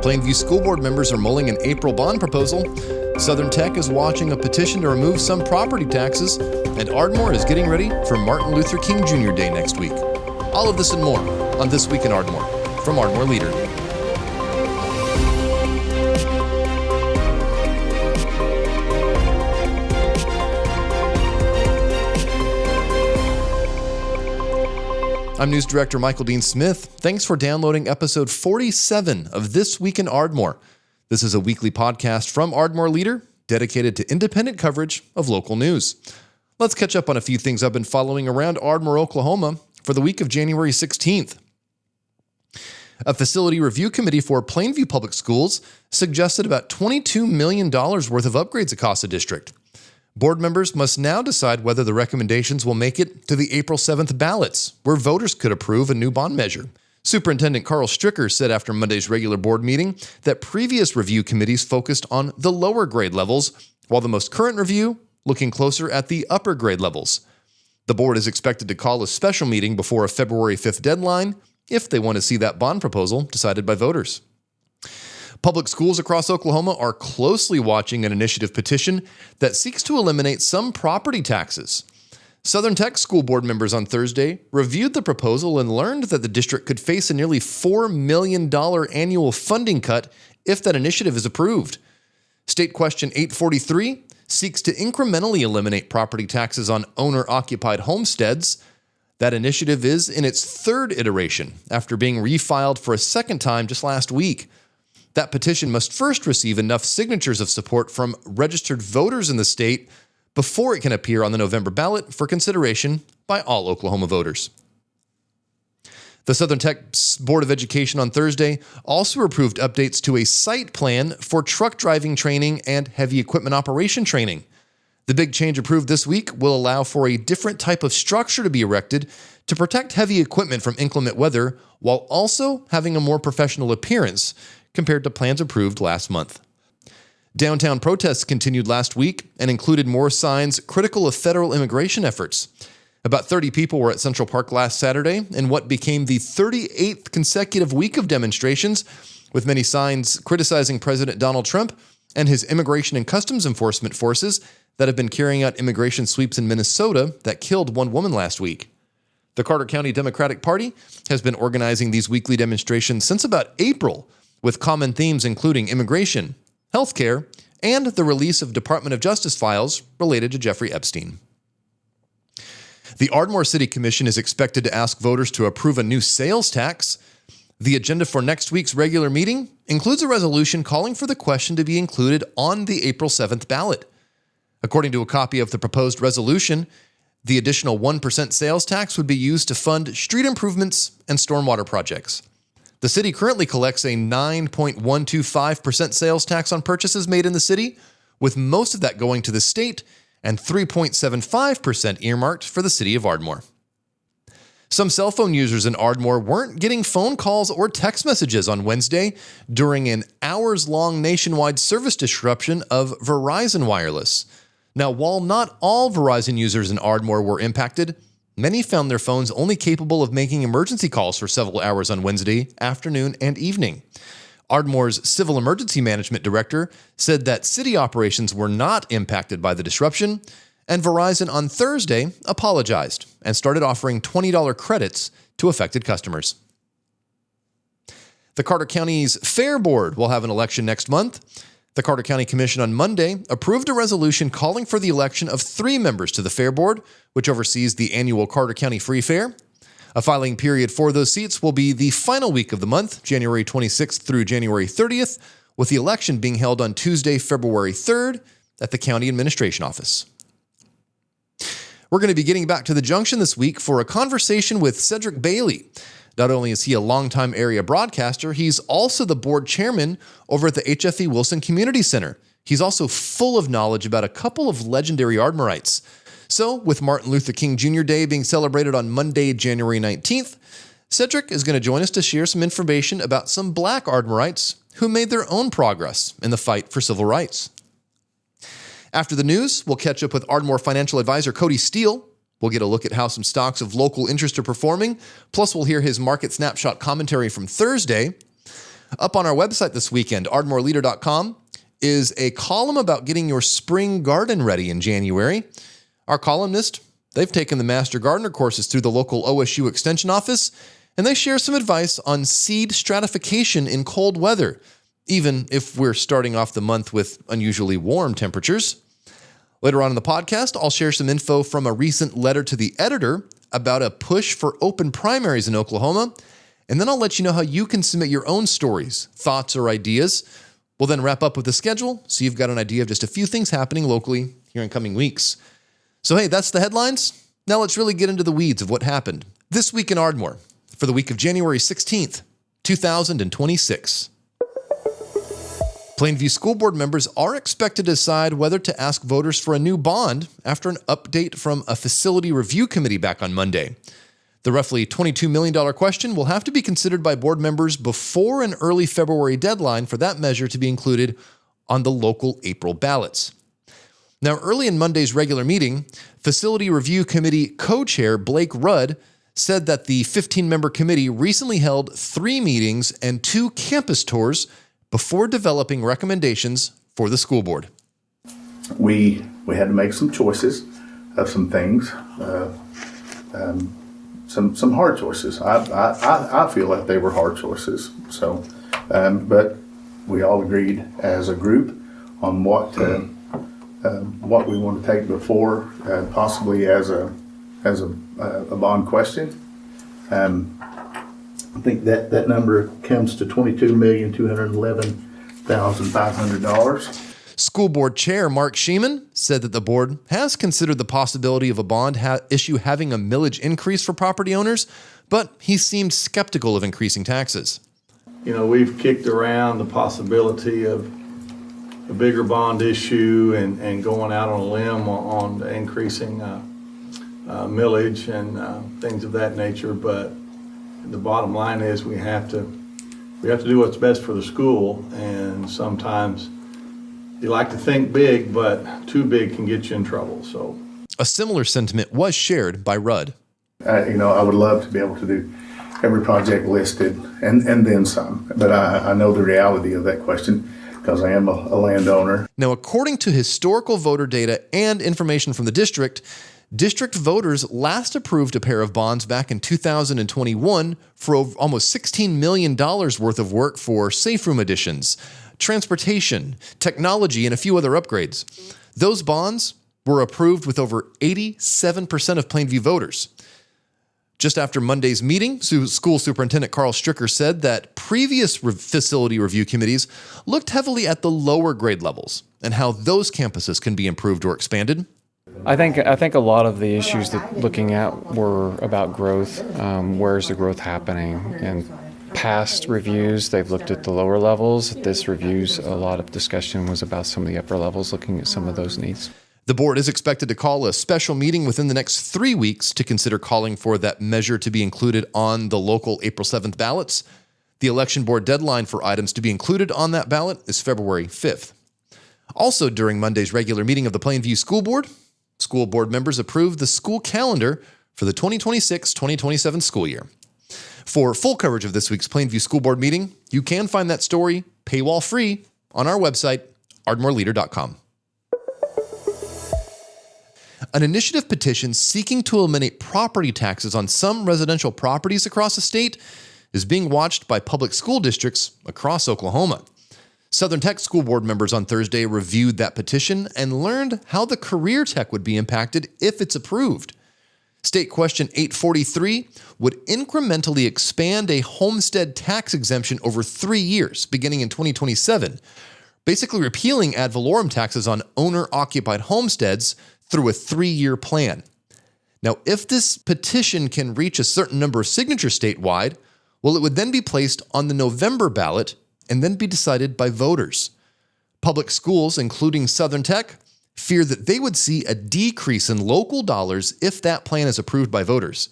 Plainview School Board members are mulling an April bond proposal. Southern Tech is watching a petition to remove some property taxes. And Ardmore is getting ready for Martin Luther King Jr. Day next week. All of this and more on This Week in Ardmore from Ardmore Leader. I'm News Director Michael Dean Smith. Thanks for downloading episode 47 of This Week in Ardmore. This is a weekly podcast from Ardmore Leader dedicated to independent coverage of local news. Let's catch up on a few things I've been following around Ardmore, Oklahoma for the week of January 16th. A facility review committee for Plainview Public Schools suggested about $22 million worth of upgrades across the district. Board members must now decide whether the recommendations will make it to the April 7th ballots, where voters could approve a new bond measure. Superintendent Carl Stricker said after Monday's regular board meeting that previous review committees focused on the lower grade levels, while the most current review looking closer at the upper grade levels. The board is expected to call a special meeting before a February 5th deadline if they want to see that bond proposal decided by voters. Public schools across Oklahoma are closely watching an initiative petition that seeks to eliminate some property taxes. Southern Tech school board members on Thursday reviewed the proposal and learned that the district could face a nearly $4 million annual funding cut if that initiative is approved. State Question 843 seeks to incrementally eliminate property taxes on owner-occupied homesteads. That initiative is in its third iteration after being refiled for a second time just last week. That petition must first receive enough signatures of support from registered voters in the state before it can appear on the November ballot for consideration by all Oklahoma voters. The Southern Tech Board of Education on Thursday also approved updates to a site plan for truck driving training and heavy equipment operation training. The big change approved this week will allow for a different type of structure to be erected to protect heavy equipment from inclement weather while also having a more professional appearance compared to plans approved last month. Downtown protests continued last week and included more signs critical of federal immigration efforts. About 30 people were at Central Park last Saturday in what became the 38th consecutive week of demonstrations, with many signs criticizing President Donald Trump and his immigration and customs enforcement forces that have been carrying out immigration sweeps in Minnesota that killed one woman last week. The Carter County Democratic Party has been organizing these weekly demonstrations since about April, with common themes including immigration, healthcare, and the release of Department of Justice files related to Jeffrey Epstein. The Ardmore City Commission is expected to ask voters to approve a new sales tax. The agenda for next week's regular meeting includes a resolution calling for the question to be included on the April 7th ballot. According to a copy of the proposed resolution, the additional 1% sales tax would be used to fund street improvements and stormwater projects. The city currently collects a 9.125% sales tax on purchases made in the city, with most of that going to the state and 3.75% earmarked for the city of Ardmore. Some cell phone users in Ardmore weren't getting phone calls or text messages on Wednesday during an hours-long nationwide service disruption of Verizon Wireless. Now, while not all Verizon users in Ardmore were impacted, many found their phones only capable of making emergency calls for several hours on Wednesday afternoon and evening. Ardmore's Civil Emergency Management Director said that city operations were not impacted by the disruption, and Verizon on Thursday apologized and started offering $20 credits to affected customers. The Carter County's Fair Board will have an election next month. The Carter County Commission on Monday approved a resolution calling for the election of 3 members to the Fair Board, which oversees the annual Carter County Free Fair. A filing period for those seats will be the final week of the month, January 26th through January 30th, with the election being held on Tuesday, February 3rd at the County Administration Office. We're going to be getting back to the Junction this week for a conversation with Cedric Bailey. Not only is he a longtime area broadcaster, he's also the board chairman over at the HFE Wilson Community Center. He's also full of knowledge about a couple of legendary Ardmorites. So, with Martin Luther King Jr. Day being celebrated on Monday, January 19th, Cedric is going to join us to share some information about some Black Ardmorites who made their own progress in the fight for civil rights. After the news, we'll catch up with Ardmore financial advisor Cody Steele. We'll get a look at how some stocks of local interest are performing. Plus, we'll hear his market snapshot commentary from Thursday. Up on our website this weekend, ardmoreleader.com, is a column about getting your spring garden ready in January. Our columnists, they've taken the Master Gardener courses through the local OSU Extension office, and they share some advice on seed stratification in cold weather, even if we're starting off the month with unusually warm temperatures. Later on in the podcast, I'll share some info from a recent letter to the editor about a push for open primaries in Oklahoma, and then I'll let you know how you can submit your own stories, thoughts, or ideas. We'll then wrap up with the schedule, so you've got an idea of just a few things happening locally here in coming weeks. So hey, that's the headlines. Now let's really get into the weeds of what happened this week in Ardmore for the week of January 16th, 2026. Plainview School Board members are expected to decide whether to ask voters for a new bond after an update from a facility review committee back on Monday. The roughly $22 million question will have to be considered by board members before an early February deadline for that measure to be included on the local April ballots. Now, early in Monday's regular meeting, Facility Review Committee co-chair Blake Rudd said that the 15-member committee recently held 3 meetings and 2 campus tours before developing recommendations for the school board. We had to make some choices of some things, some hard choices. I feel like they were hard choices. So, but we all agreed as a group on what we want to take before, possibly as a bond question. I think that number comes to $22,211,500. School Board Chair Mark Sheeman said that the board has considered the possibility of a bond issue having a millage increase for property owners, but he seemed skeptical of increasing taxes. You know, we've kicked around the possibility of a bigger bond issue and going out on a limb on increasing millage and things of that nature, but the bottom line is we have to do what's best for the school, and sometimes you like to think big, but too big can get you in trouble. So, a similar sentiment was shared by Rudd. I would love to be able to do every project listed and then some, but I know the reality of that question because I am a landowner. Now, according to historical voter data and information from the district voters last approved a pair of bonds back in 2021 for almost $16 million worth of work for safe room additions, transportation, technology, and a few other upgrades. Those bonds were approved with over 87% of Plainview voters. Just after Monday's meeting, School Superintendent Carl Stricker said that previous facility review committees looked heavily at the lower grade levels and how those campuses can be improved or expanded. I think a lot of the issues that looking at were about growth. Where's the growth happening? In past reviews, they've looked at the lower levels. This review's a lot of discussion was about some of the upper levels, looking at some of those needs. The board is expected to call a special meeting within the next 3 weeks to consider calling for that measure to be included on the local April 7th ballots. The election board deadline for items to be included on that ballot is February 5th. Also, during Monday's regular meeting of the Plainview School Board members approved the school calendar for the 2026-2027 school year. For full coverage of this week's Plainview School Board meeting, you can find that story paywall-free on our website, ardmoreleader.com. An initiative petition seeking to eliminate property taxes on some residential properties across the state is being watched by public school districts across Oklahoma. Southern Tech School Board members on Thursday reviewed that petition and learned how the career tech would be impacted if it's approved. State Question 843 would incrementally expand a homestead tax exemption over 3 years, beginning in 2027, basically repealing ad valorem taxes on owner-occupied homesteads through a 3-year plan. Now, if this petition can reach a certain number of signatures statewide, well, it would then be placed on the November ballot and then be decided by voters. Public schools, including Southern Tech, fear that they would see a decrease in local dollars if that plan is approved by voters.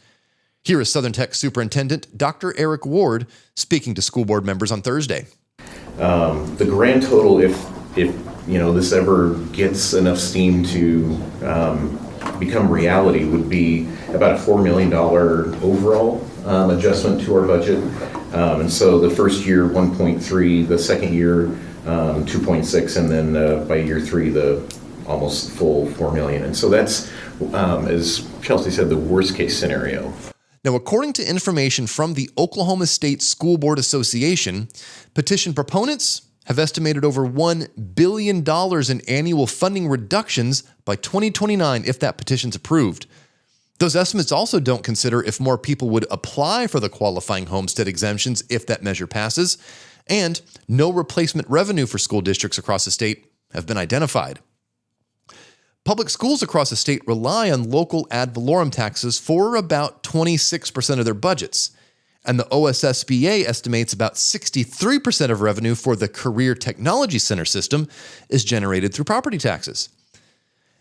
Here is Southern Tech Superintendent Dr. Eric Ward speaking to school board members on Thursday. The grand total, if this ever gets enough steam to become reality, would be about a $4 million overall adjustment to our budget. And so the first year, 1.3, the second year, 2.6, and then by year 3, the almost full 4 million. And so that's, as Chelsea said, the worst case scenario. Now, according to information from the Oklahoma State School Board Association, petition proponents have estimated over $1 billion in annual funding reductions by 2029 if that petition's approved. Those estimates also don't consider if more people would apply for the qualifying homestead exemptions if that measure passes, and no replacement revenue for school districts across the state have been identified. Public schools across the state rely on local ad valorem taxes for about 26% of their budgets, and the OSSBA estimates about 63% of revenue for the Career Technology Center system is generated through property taxes.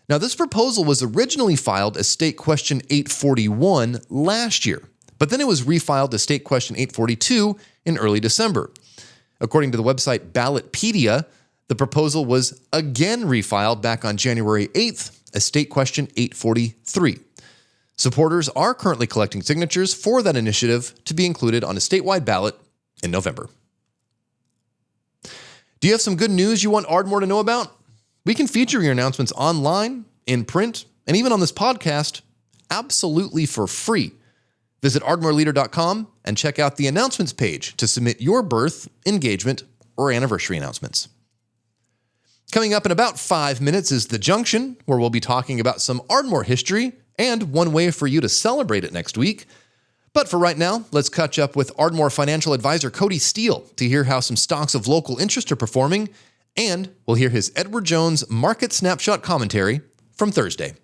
Now, this proposal was originally filed as State Question 841 last year, but then it was refiled as State Question 842 in early December. According to the website Ballotpedia, the proposal was again refiled back on January 8th as State Question 843. Supporters are currently collecting signatures for that initiative to be included on a statewide ballot in November. Do you have some good news you want Ardmore to know about? We can feature your announcements online, in print, and even on this podcast absolutely for free. Visit ardmoreleader.com and check out the announcements page to submit your birth, engagement, or anniversary announcements. Coming up in about 5 minutes is The Junction, where we'll be talking about some Ardmore history and one way for you to celebrate it next week. But for right now, let's catch up with Ardmore financial advisor Cody Steele to hear how some stocks of local interest are performing, and we'll hear his Edward Jones market snapshot commentary from Thursday.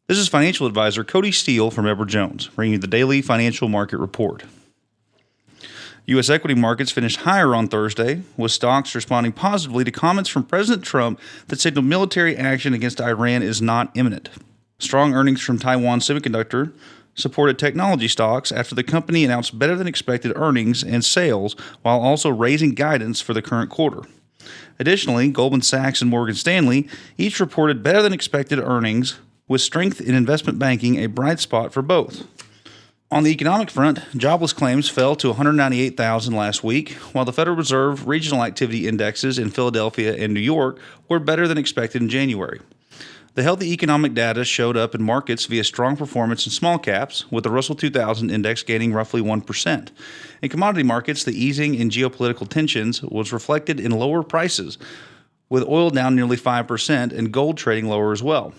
This is financial advisor Cody Steele from Edward Jones, bringing you the daily financial market report. U.S. equity markets finished higher on Thursday, with stocks responding positively to comments from President Trump that signaled military action against Iran is not imminent. Strong earnings from Taiwan Semiconductor supported technology stocks after the company announced better than expected earnings and sales while also raising guidance for the current quarter. Additionally, Goldman Sachs and Morgan Stanley each reported better than expected earnings, with strength in investment banking a bright spot for both. On the economic front, jobless claims fell to 198,000 last week, while the Federal Reserve regional activity indexes in Philadelphia and New York were better than expected in January. The healthy economic data showed up in markets via strong performance in small caps, with the Russell 2000 index gaining roughly 1%. In commodity markets, the easing in geopolitical tensions was reflected in lower prices, with oil down nearly 5% and gold trading lower as well.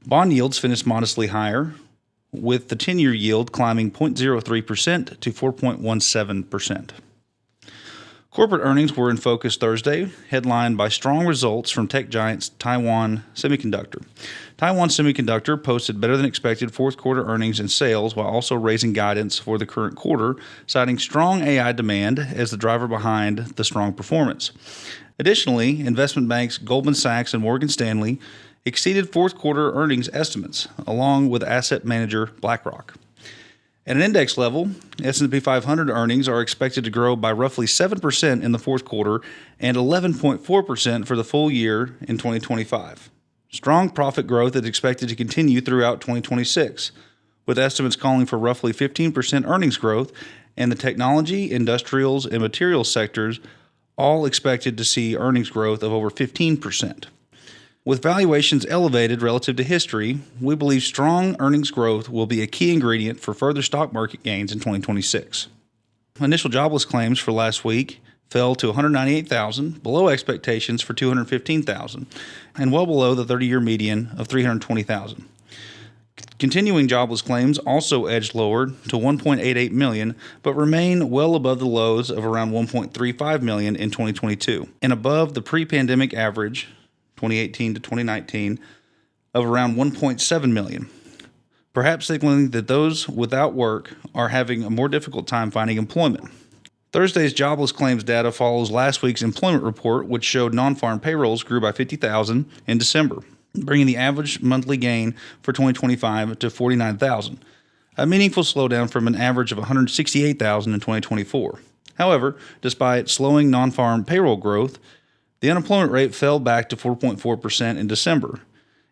Bond yields finished modestly higher, with the 10-year yield climbing 0.03% to 4.17%. Corporate earnings were in focus Thursday, headlined by strong results from tech giants Taiwan Semiconductor. Taiwan Semiconductor posted better than expected fourth quarter earnings and sales while also raising guidance for the current quarter, citing strong AI demand as the driver behind the strong performance. Additionally, investment banks Goldman Sachs and Morgan Stanley exceeded fourth quarter earnings estimates, along with asset manager BlackRock. At an index level, S&P 500 earnings are expected to grow by roughly 7% in the fourth quarter and 11.4% for the full year in 2025. Strong profit growth is expected to continue throughout 2026, with estimates calling for roughly 15% earnings growth, and the technology, industrials, and materials sectors all expected to see earnings growth of over 15%. With valuations elevated relative to history, we believe strong earnings growth will be a key ingredient for further stock market gains in 2026. Initial jobless claims for last week fell to 198,000, below expectations for 215,000, and well below the 30-year median of 320,000. Continuing jobless claims also edged lower to 1.88 million, but remain well above the lows of around 1.35 million in 2022, and above the pre-pandemic average 2018 to 2019, of around 1.7 million, perhaps signaling that those without work are having a more difficult time finding employment. Thursday's jobless claims data follows last week's employment report, which showed non-farm payrolls grew by 50,000 in December, bringing the average monthly gain for 2025 to 49,000, a meaningful slowdown from an average of 168,000 in 2024. However, despite slowing non-farm payroll growth, the unemployment rate fell back to 4.4% in December,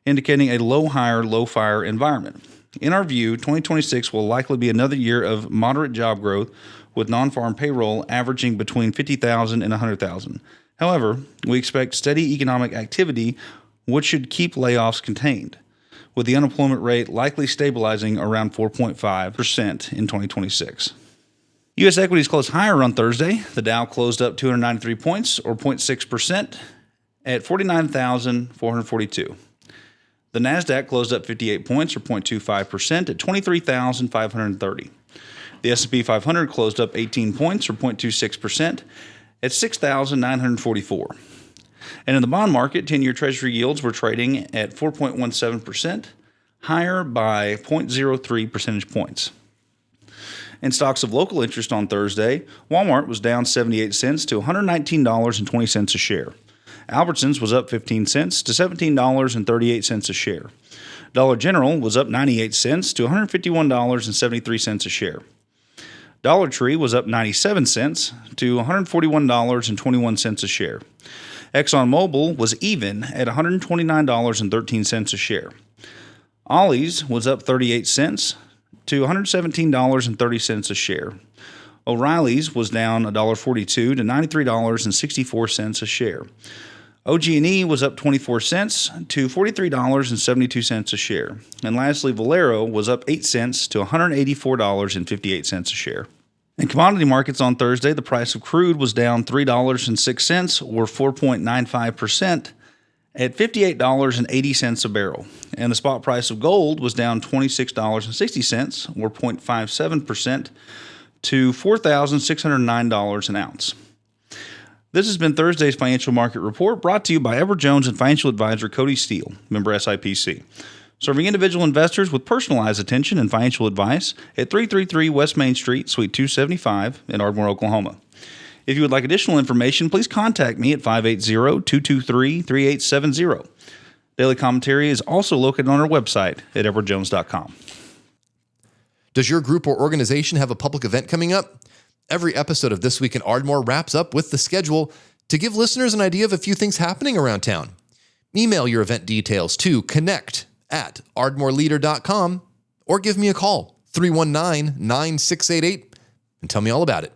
indicating a low-hire, low-fire environment. In our view, 2026 will likely be another year of moderate job growth, with non-farm payroll averaging between 50,000 and 100,000. However, we expect steady economic activity, which should keep layoffs contained, with the unemployment rate likely stabilizing around 4.5% in 2026. U.S. equities closed higher on Thursday. The Dow closed up 293 points, or 0.6%, at 49,442. The NASDAQ closed up 58 points, or 0.25%, at 23,530. The S&P 500 closed up 18 points, or 0.26%, at 6,944. And in the bond market, 10-year Treasury yields were trading at 4.17%, higher by 0.03 percentage points. In stocks of local interest on Thursday, Walmart was down 78 cents to $119.20 a share. Albertsons was up 15 cents to $17.38 a share. Dollar General was up 98 cents to $151.73 a share. Dollar Tree was up 97 cents to $141.21 a share. ExxonMobil was even at $129.13 a share. Ollie's was up 38 cents to $117.30 a share. O'Reilly's was down $1.42 to $93.64 a share. OG&E was up 24 cents to $43.72 a share. And lastly, Valero was up 8 cents to $184.58 a share. In commodity markets on Thursday, the price of crude was down $3.06, or 4.95%, at $58.80 a barrel. And the spot price of gold was down $26.60, or 0.57%, to $4,609 an ounce. This has been Thursday's Financial Market Report, brought to you by Edward Jones and financial advisor Cody Steele, member SIPC. Serving individual investors with personalized attention and financial advice at 333 West Main Street, Suite 275 in Ardmore, Oklahoma. If you would like additional information, please contact me at 580-223-3870. Daily commentary is also located on our website at edwardjones.com. Does your group or organization have a public event coming up? Every episode of This Week in Ardmore wraps up with the schedule to give listeners an idea of a few things happening around town. Email your event details to connect@ardmoreleader.com or give me a call, 319-9688, and tell me all about it.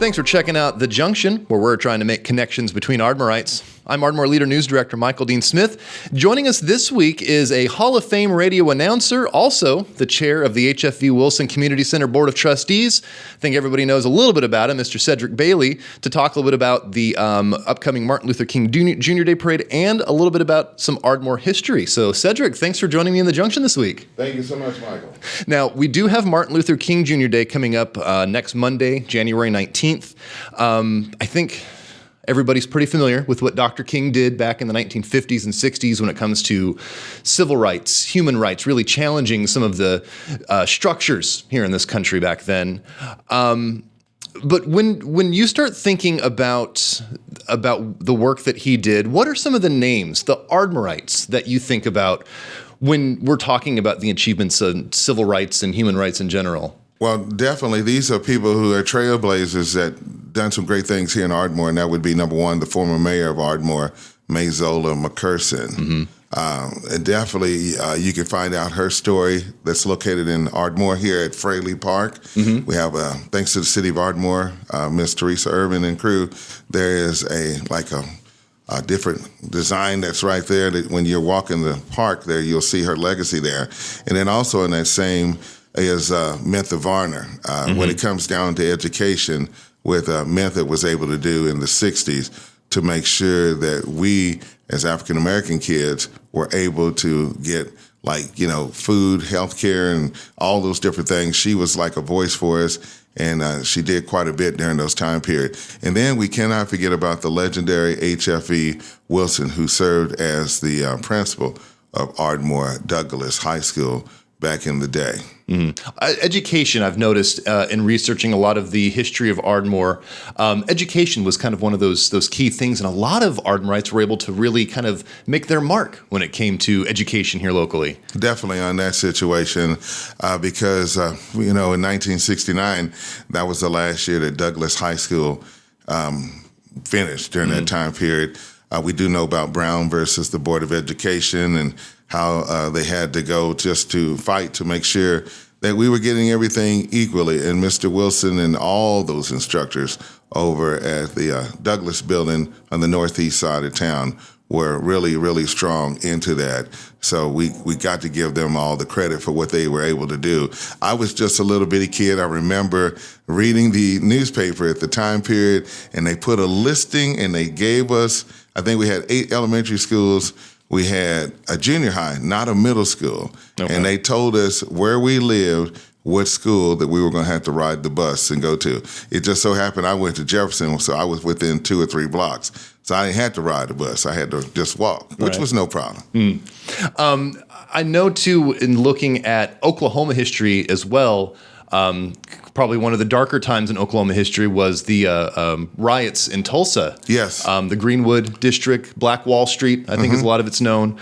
Thanks for checking out The Junction, where we're trying to make connections between Ardmorites. I'm Ardmore Leader News Director Michael Dean Smith. Joining us this week is a Hall of Fame radio announcer, also the chair of the HFV Wilson Community Center Board of Trustees. I think everybody knows a little bit about him, Mr. Cedric Bailey, to talk a little bit about the upcoming Martin Luther King Jr. Day Parade and a little bit about some Ardmore history. So, Cedric, thanks for joining me in The Junction this week. Thank you so much, Michael. Now, we do have Martin Luther King Jr. Day coming up next Monday, January 19th. I think everybody's pretty familiar with what Dr. King did back in the 1950s and 60s when it comes to civil rights, human rights, really challenging some of the structures here in this country back then. But when you start thinking about the work that he did, what are some of the names, the Ardmorites, that you think about when we're talking about the achievements of civil rights and human rights in general? Well, definitely, these are people who are trailblazers that done some great things here in Ardmore, and that would be, number one, the former mayor of Ardmore, Mayzola McCurson. And definitely, you can find out her story that's located in Ardmore here at Fraley Park. We have, thanks to the city of Ardmore, Miss Teresa Irvin and crew, there is a different design that's right there that when you're walking the park there, you'll see her legacy there. And then also in that same is Mintha Varner. When it comes down to education, with Mintha was able to do in the 60s to make sure that we, as African-American kids, were able to get food, healthcare, and all those different things. She was like a voice for us, and she did quite a bit during those time period. And then we cannot forget about the legendary HFE Wilson, who served as the principal of Ardmore Douglas High School back in the day. Education, I've noticed in researching a lot of the history of Ardmore, education was kind of one of those key things, and a lot of Ardmorites were able to really kind of make their mark when it came to education here locally. Definitely on that situation, because in 1969, that was the last year that Douglas High School finished during that time period. We do know about Brown versus the Board of Education, and how they had to go just to fight to make sure that we were getting everything equally. And Mr. Wilson and all those instructors over at the Douglas building on the northeast side of town were really, really strong into that. So we got to give them all the credit for what they were able to do. I was just a little bitty kid. I remember reading the newspaper at the time period, and they put a listing, and they gave us, I think we had 8 elementary schools. We had a junior high, not a middle school. Okay. And they told us where we lived, what school that we were going to have to ride the bus and go to. It just so happened I went to Jefferson, so I was within 2 or 3 blocks. So I didn't have to ride the bus. I had to just walk, which was no problem. I know, too, in looking at Oklahoma history as well, probably one of the darker times in Oklahoma history was the riots in Tulsa. Yes. The Greenwood District, Black Wall Street, I think is a lot of it's known.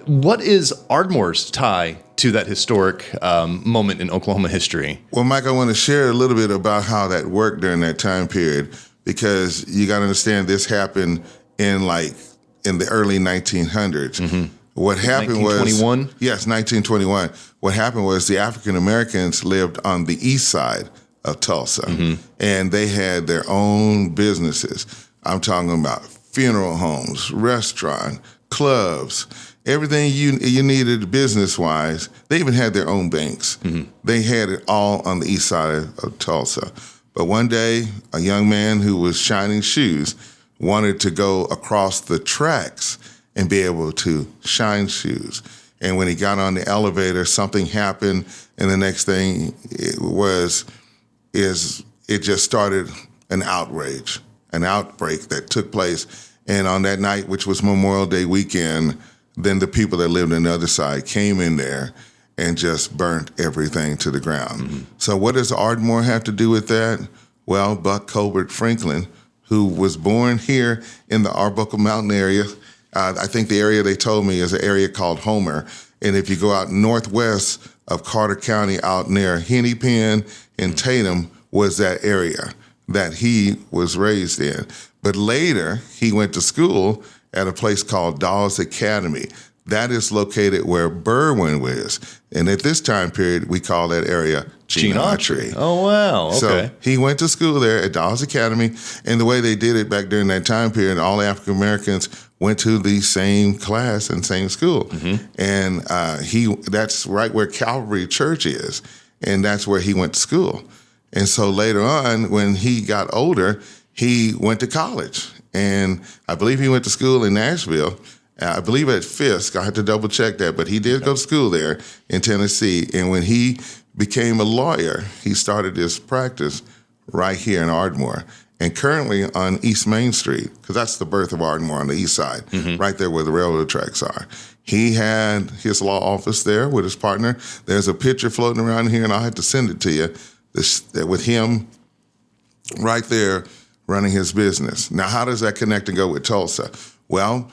What is Ardmore's tie to that historic moment in Oklahoma history? Well, Mike, I want to share a little bit about how that worked during that time period, because you got to understand this happened in the early 1900s. Mm-hmm. What happened 1921? Yes, 1921. What happened was the African Americans lived on the east side of Tulsa, and they had their own businesses. I'm talking about funeral homes, restaurant, clubs, everything you needed business-wise. They even had their own banks. Mm-hmm. They had it all on the east side of Tulsa. But one day, a young man who was shining shoes wanted to go across the tracks and be able to shine shoes. And when he got on the elevator, something happened, and the next thing it just started an outrage, an outbreak that took place. And on that night, which was Memorial Day weekend, then the people that lived on the other side came in there and just burnt everything to the ground. Mm-hmm. So what does Ardmore have to do with that? Well, Buck Colbert Franklin, who was born here in the Arbuckle Mountain area, I think the area they told me is an area called Homer. And if you go out northwest of Carter County out near Hennepin and Tatum was that area that he was raised in. But later, he went to school at a place called Dawes Academy. That is located where Berwyn was. And at this time period, we call that area Gene Autry. Oh, wow. Okay. So he went to school there at Dawes Academy. And the way they did it back during that time period, all African Americans went to the same class and same school. Mm-hmm. And that's right where Calvary Church is. And that's where he went to school. And so later on, when he got older, he went to college. And I believe he went to school in Nashville. I believe at Fisk. I had to double check that, but he did go to school there in Tennessee. And when he became a lawyer, he started his practice right here in Ardmore. And currently on East Main Street, because that's the birth of Ardmore on the east side, right there where the railroad tracks are. He had his law office there with his partner. There's a picture floating around here, and I'll have to send it to you, with him right there running his business. Now, how does that connect and go with Tulsa? Well,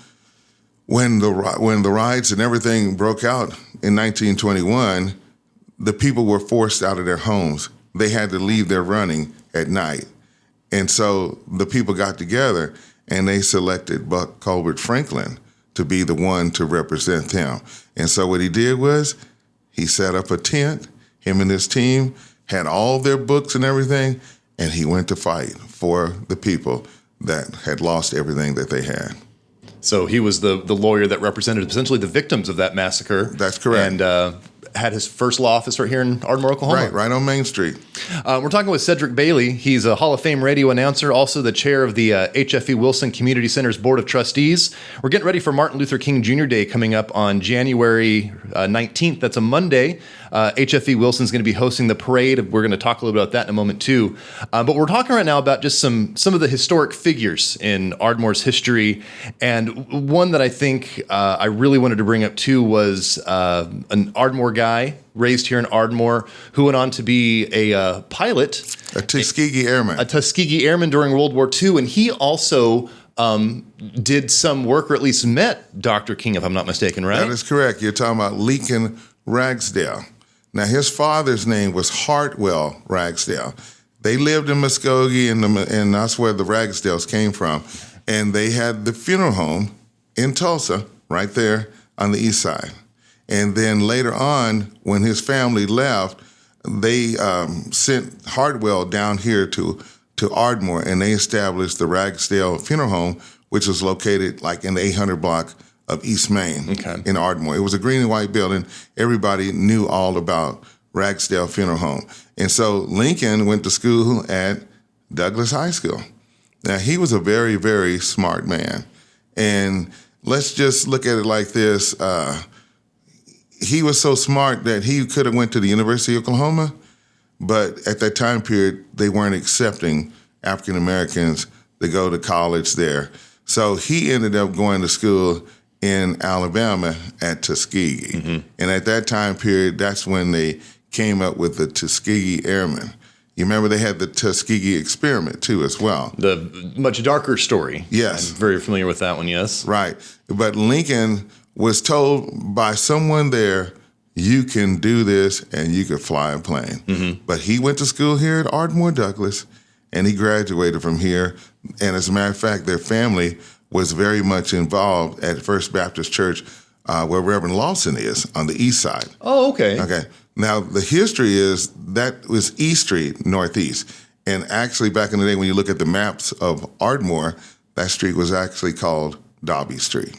when the riots and everything broke out in 1921, the people were forced out of their homes. They had to leave their running at night. And so the people got together and they selected Buck Colbert Franklin to be the one to represent them. And so what he did was he set up a tent, him and his team had all their books and everything, and he went to fight for the people that had lost everything that they had. So he was the lawyer that represented essentially the victims of that massacre. That's correct. And had his first law office right here in Ardmore, Oklahoma. Right on Main Street. We're talking with Cedric Bailey. He's a Hall of Fame radio announcer, also the chair of the HFE Wilson Community Center's Board of Trustees. We're getting ready for Martin Luther King Jr. Day coming up on January 19th. That's a Monday. HFE Wilson's going to be hosting the parade. We're going to talk a little bit about that in a moment, too. But we're talking right now about just some of the historic figures in Ardmore's history. And one that I think I really wanted to bring up, too, was an Ardmore guy raised here in Ardmore who went on to be a pilot. A Tuskegee Airman. A Tuskegee Airman during World War II. And he also did some work, or at least met Dr. King, if I'm not mistaken, right? That is correct. You're talking about Lincoln Ragsdale. Now, his father's name was Hartwell Ragsdale. They lived in Muskogee, and that's where the Ragsdales came from. And they had the funeral home in Tulsa, right there on the east side. And then later on, when his family left, they sent Hartwell down here to Ardmore, and they established the Ragsdale Funeral Home, which was located like in the 800 block of East Main in Ardmore. It was a green and white building. Everybody knew all about Ragsdale Funeral Home. And so Lincoln went to school at Douglas High School. Now, he was a very, very smart man. And let's just look at it like this. He was so smart that he could have went to the University of Oklahoma, but at that time period, they weren't accepting African Americans to go to college there. So he ended up going to school in Alabama at Tuskegee. And at that time period, that's when they came up with the Tuskegee Airmen. You remember they had the Tuskegee experiment too as well. The much darker story. Yes. I'm very familiar with that one, yes. Right. But Lincoln was told by someone there, you can do this and you can fly a plane. But he went to school here at Ardmore Douglas and he graduated from here. And as a matter of fact, their family was very much involved at First Baptist Church, where Reverend Lawson is on the east side. Oh, okay. Okay. Now, the history is that was East Street, Northeast. And actually, back in the day, when you look at the maps of Ardmore, that street was actually called Dobby Street.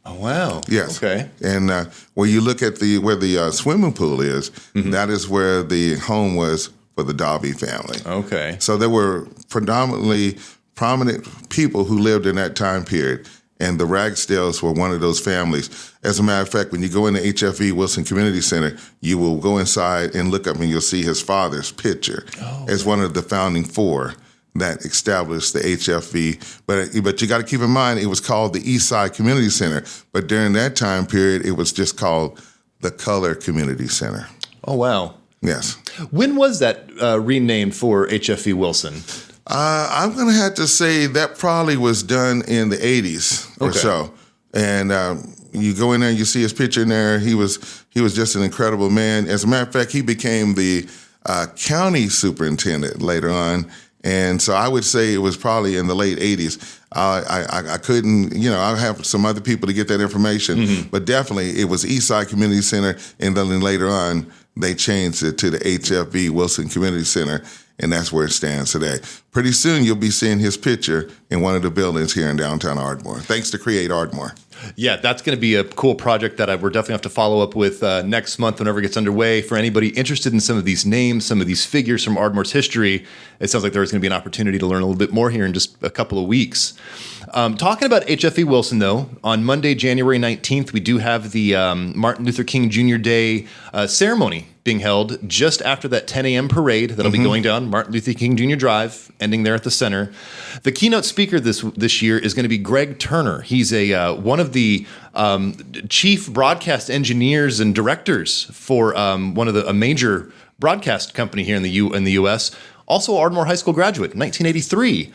Oh, wow. Yes. Okay. And where you look at where the swimming pool is, that is where the home was for the Dobby family. Okay. So there were predominantly prominent people who lived in that time period, and the Ragsdales were one of those families. As a matter of fact, when you go into HFE Wilson Community Center, you will go inside and look up and you'll see his father's picture as one of the founding four that established the HFE. But you got to keep in mind, it was called the East Side Community Center. But during that time period, it was just called the Color Community Center. Oh, wow. Yes. When was that renamed for HFE Wilson? I'm going to have to say that probably was done in the 80s or so. And you go in there and you see his picture in there. He was just an incredible man. As a matter of fact, he became the county superintendent later on. And so I would say it was probably in the late 80s. I couldn't, I have some other people to get that information, but definitely it was Eastside Community Center, and then later on they changed it to the HFB Wilson Community Center, and that's where it stands today. Pretty soon you'll be seeing his picture in one of the buildings here in downtown Ardmore, thanks to Create Ardmore. Yeah, that's going to be a cool project that we're definitely have to follow up with next month whenever it gets underway. For anybody interested in some of these names, some of these figures from Ardmore's history, it sounds like there's going to be an opportunity to learn a little bit more here in just a couple of weeks. Talking about HFE Wilson, though, on Monday, January 19th, we do have the Martin Luther King Jr. Day ceremony being held just after that 10 a.m. parade that'll be going down Martin Luther King Jr. Drive, ending there at the center. The keynote speaker this year is going to be Greg Turner. He's one of the chief broadcast engineers and directors for one of a major broadcast company here in the U.S., also Ardmore High School graduate, 1983.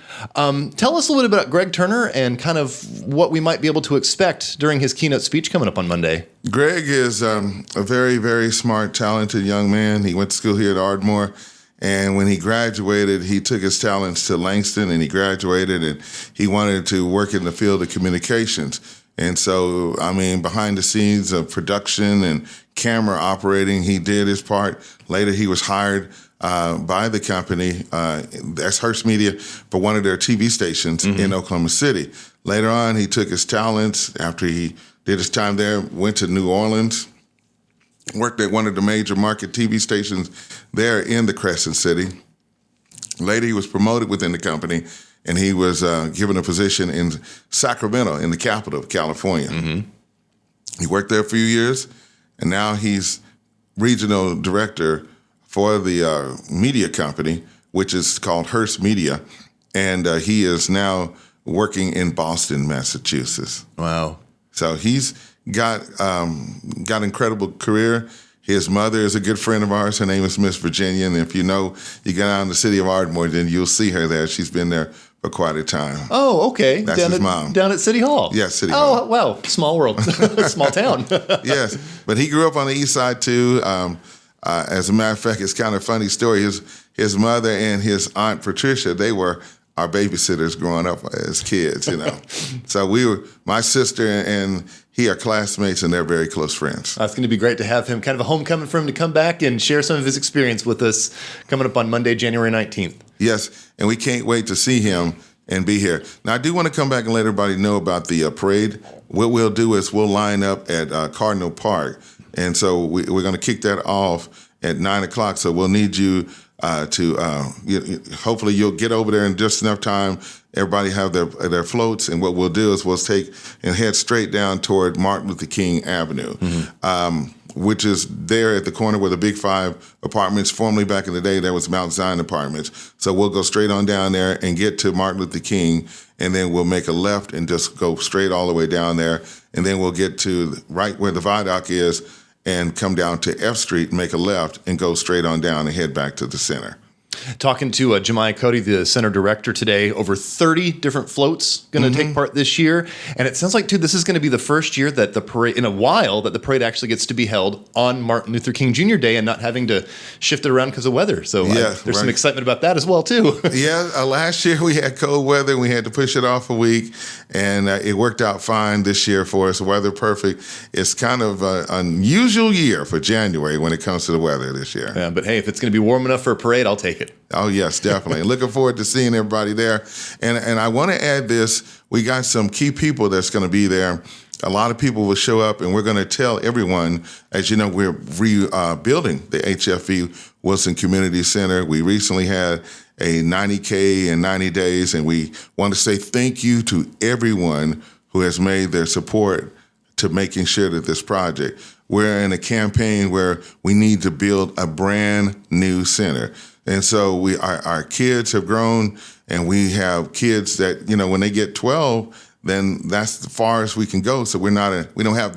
Tell us a little bit about Greg Turner and kind of what we might be able to expect during his keynote speech coming up on Monday. Greg is a very, very smart, talented young man. He went to school here at Ardmore, and when he graduated, he took his talents to Langston, and he graduated, and he wanted to work in the field of communications. And so, behind the scenes of production and camera operating, he did his part. Later, he was hired by the company, that's Hearst Media, for one of their TV stations in Oklahoma City. Later on, he took his talents, after he did his time there, went to New Orleans, worked at one of the major market TV stations there in the Crescent City. Later, he was promoted within the company, and he was given a position in Sacramento, in the capital of California. He worked there a few years, and now he's regional director for the media company, which is called Hearst Media, and he is now working in Boston, Massachusetts. Wow! So he's got an incredible career. His mother is a good friend of ours. Her name is Miss Virginia, and if you get out in the city of Ardmore, then you'll see her there. She's been there for quite a time. Oh, okay. That's his mom. Down at City Hall. Yes, City Hall. Oh, wow. Small world. Small town. Yes, but he grew up on the east side too. As a matter of fact, it's kind of a funny story. His mother and his aunt Patricia, they were our babysitters growing up as kids, So my sister and he are classmates, and they're very close friends. It's going to be great to have him, kind of a homecoming for him to come back and share some of his experience with us coming up on Monday, January 19th. Yes, and we can't wait to see him and be here. Now, I do want to come back and let everybody know about the parade. What we'll do is we'll line up at Cardinal Park, and so we're going to kick that off at 9 o'clock. So we'll need you hopefully you'll get over there in just enough time. Everybody have their floats, and what we'll do is we'll take and head straight down toward Martin Luther King Avenue, which is there at the corner where the Big Five apartments, formerly back in the day, that was Mount Zion Apartments. So we'll go straight on down there and get to Martin Luther King, and then we'll make a left and just go straight all the way down there, and then we'll get to right where the viaduct is and come down to F Street, make a left, and go straight on down and head back to the center. Talking to Jemiah Cody, the center director today, over 30 different floats going to take part this year. And it sounds like, too, this is going to be the first year that the parade, in a while, that the parade actually gets to be held on Martin Luther King Jr. Day and not having to shift it around because of weather. So there's some excitement about that as well, too. Last year we had cold weather and we had to push it off a week, and it worked out fine this year for us. Weather perfect. It's kind of an unusual year for January when it comes to the weather this year. Yeah, but hey, if it's going to be warm enough for a parade, I'll take it. Oh, yes, definitely. Looking forward to seeing everybody there. And I want to add this. We got some key people that's going to be there. A lot of people will show up, and we're going to tell everyone, as you know, we're rebuilding the HFE Wilson Community Center. We recently had a 90K in 90 days, and we want to say thank you to everyone who has made their support to making sure that this project, we're in a campaign where we need to build a brand new center. And so our kids have grown, and we have kids that, when they get 12, then that's as far as we can go. So we don't have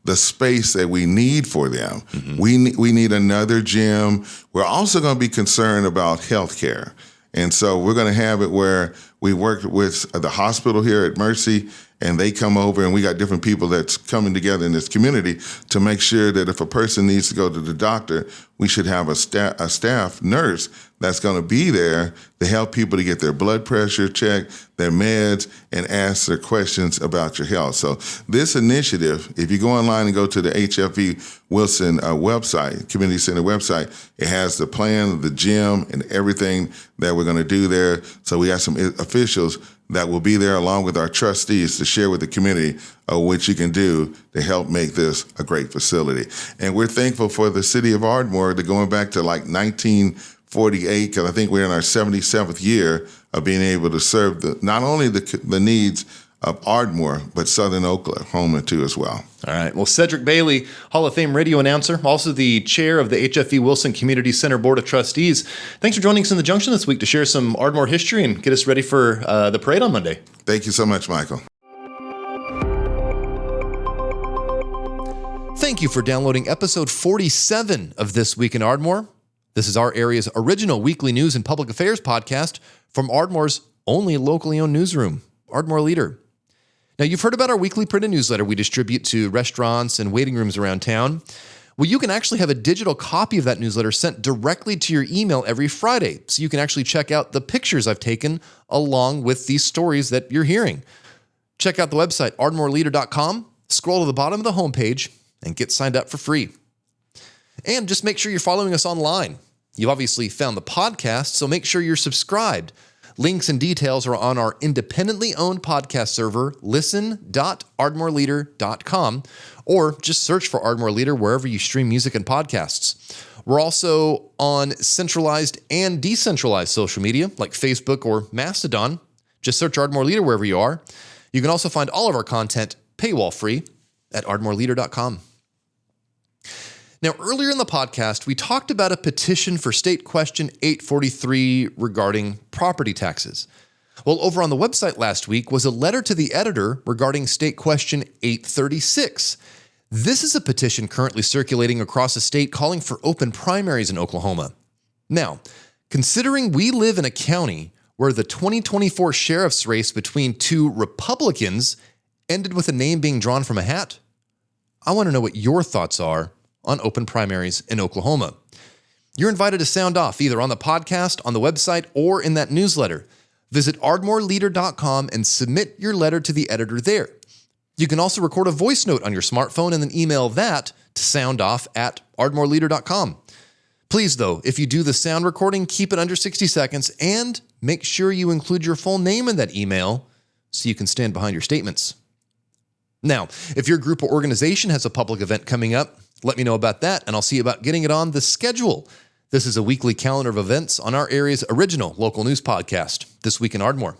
the space that we need for them. Mm-hmm. We need another gym. We're also going to be concerned about healthcare. And so we're going to have it where we work with the hospital here at Mercy, and they come over, and we got different people that's coming together in this community to make sure that if a person needs to go to the doctor, we should have a staff nurse that's going to be there to help people to get their blood pressure checked, their meds, and ask their questions about your health. So this initiative, if you go online and go to the HFE Wilson website, Community Center website, it has the plan, the gym, and everything that we're going to do there. So we have some officials that will be there along with our trustees to share with the community what you can do to help make this a great facility. And we're thankful for the city of Ardmore, going back to like 1948, because I think we're in our 77th year of being able to serve not only the needs of Ardmore, but Southern Oklahoma too as well. All right. Well, Cedric Bailey, Hall of Fame radio announcer, also the chair of the HFE Wilson Community Center Board of Trustees. Thanks for joining us in the Junction this week to share some Ardmore history and get us ready for the parade on Monday. Thank you so much, Michael. Thank you for downloading episode 47 of This Week in Ardmore. This is our area's original weekly news and public affairs podcast from Ardmore's only locally owned newsroom, Ardmore Leader. Now, you've heard about our weekly printed newsletter we distribute to restaurants and waiting rooms around town. Well, you can actually have a digital copy of that newsletter sent directly to your email every Friday, so you can actually check out the pictures I've taken along with these stories that you're hearing. Check out the website, ardmoreleader.com, scroll to the bottom of the homepage, and get signed up for free. And just make sure you're following us online. You've obviously found the podcast, so make sure you're subscribed. Links and details are on our independently owned podcast server, listen.ardmoreleader.com, or just search for Ardmore Leader wherever you stream music and podcasts. We're also on centralized and decentralized social media like Facebook or Mastodon. Just search Ardmore Leader wherever you are. You can also find all of our content paywall-free at ardmoreleader.com. Now, earlier in the podcast, we talked about a petition for State Question 843 regarding property taxes. Well, over on the website last week was a letter to the editor regarding State Question 836. This is a petition currently circulating across the state calling for open primaries in Oklahoma. Now, considering we live in a county where the 2024 sheriff's race between two Republicans ended with a name being drawn from a hat, I want to know what your thoughts are on open primaries in Oklahoma. You're invited to sound off either on the podcast, on the website, or in that newsletter. Visit ardmoreleader.com and submit your letter to the editor there. You can also record a voice note on your smartphone and then email that to soundoff@ardmoreleader.com. Please, though, if you do the sound recording, keep it under 60 seconds and make sure you include your full name in that email so you can stand behind your statements. Now, if your group or organization has a public event coming up, let me know about that and I'll see about getting it on the schedule. This is a weekly calendar of events on our area's original local news podcast, This Week in Ardmore.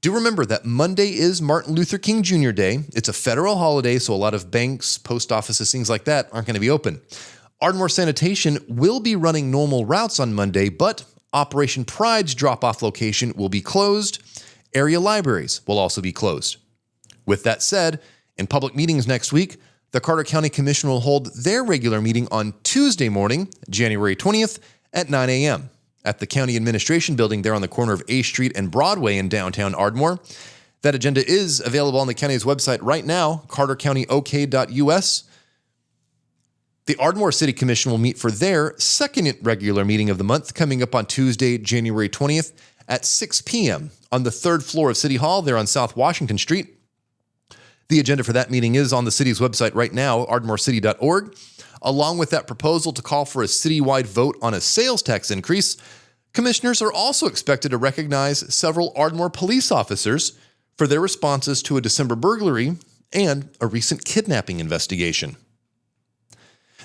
Do remember that Monday is Martin Luther King Jr. Day. It's a federal holiday, so a lot of banks, post offices, things like that aren't going to be open. Ardmore Sanitation will be running normal routes on Monday, but Operation Pride's drop-off location will be closed. Area libraries will also be closed. With that said, in public meetings next week, the Carter County Commission will hold their regular meeting on Tuesday morning, January 20th at 9 a.m. at the County Administration Building there on the corner of A Street and Broadway in downtown Ardmore. That agenda is available on the county's website right now, cartercountyok.us. The Ardmore City Commission will meet for their second regular meeting of the month coming up on Tuesday, January 20th at 6 p.m. on the third floor of City Hall there on South Washington Street. The agenda for that meeting is on the city's website right now, ardmorecity.org. Along with that proposal to call for a citywide vote on a sales tax increase, commissioners are also expected to recognize several Ardmore police officers for their responses to a December burglary and a recent kidnapping investigation.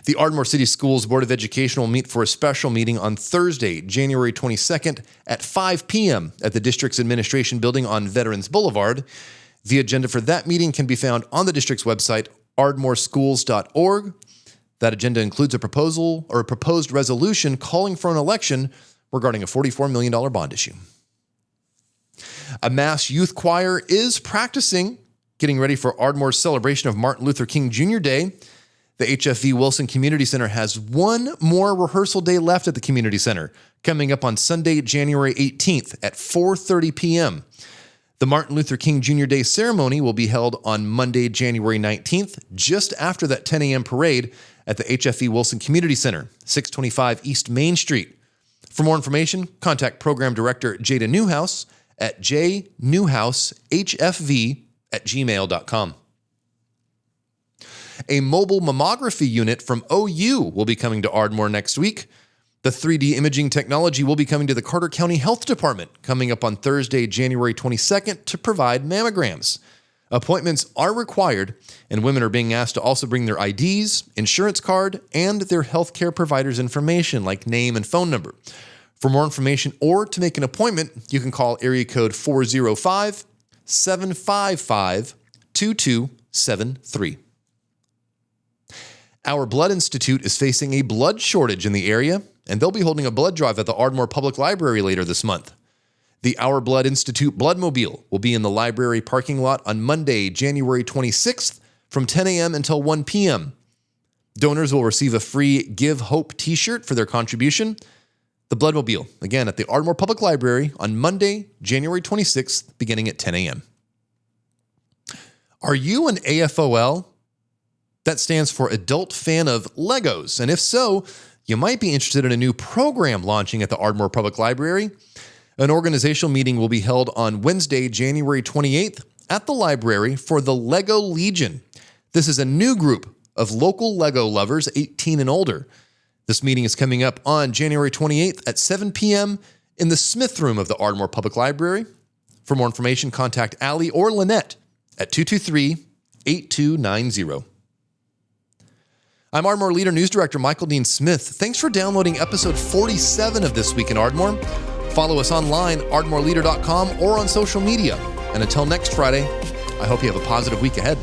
The Ardmore City Schools Board of Education will meet for a special meeting on Thursday, January 22nd at 5 p.m. at the district's administration building on Veterans Boulevard. The agenda for that meeting can be found on the district's website, ardmoreschools.org. That agenda includes a proposal or a proposed resolution calling for an election regarding a $44 million bond issue. A mass youth choir is practicing, getting ready for Ardmore's celebration of Martin Luther King Jr. Day. The HFV Wilson Community Center has one more rehearsal day left at the Community Center, coming up on Sunday, January 18th at 4:30 p.m. The Martin Luther King Jr. Day ceremony will be held on Monday, January 19th, just after that 10 a.m. parade at the HFV Wilson Community Center, 625 East Main Street. For more information, contact Program Director Jada Newhouse at jnewhousehfv@gmail.com. A mobile mammography unit from OU will be coming to Ardmore next week. The 3D imaging technology will be coming to the Carter County Health Department coming up on Thursday, January 22nd to provide mammograms. Appointments are required, and women are being asked to also bring their IDs, insurance card, and their healthcare provider's information like name and phone number. For more information or to make an appointment, you can call area code 405-755-2273. Our Blood Institute is facing a blood shortage in the area, and they'll be holding a blood drive at the Ardmore Public Library later this month. The Our Blood Institute Bloodmobile will be in the library parking lot on Monday, January 26th from 10 a.m. until 1 p.m. Donors will receive a free Give Hope t-shirt for their contribution. The Bloodmobile, again, at the Ardmore Public Library on Monday, January 26th, beginning at 10 a.m. Are you an AFOL? That stands for Adult Fan of Legos, and if so, you might be interested in a new program launching at the Ardmore Public Library. An organizational meeting will be held on Wednesday, January 28th at the library for the Lego Legion. This is a new group of local Lego lovers 18 and older. This meeting is coming up on January 28th at 7 p.m. in the Smith Room of the Ardmore Public Library. For more information, contact Allie or Lynette at 223-8290. I'm Ardmore Leader News Director Michael Dean Smith. Thanks for downloading episode 47 of This Week in Ardmore. Follow us online, ardmoreleader.com, or on social media. And until next Friday, I hope you have a positive week ahead.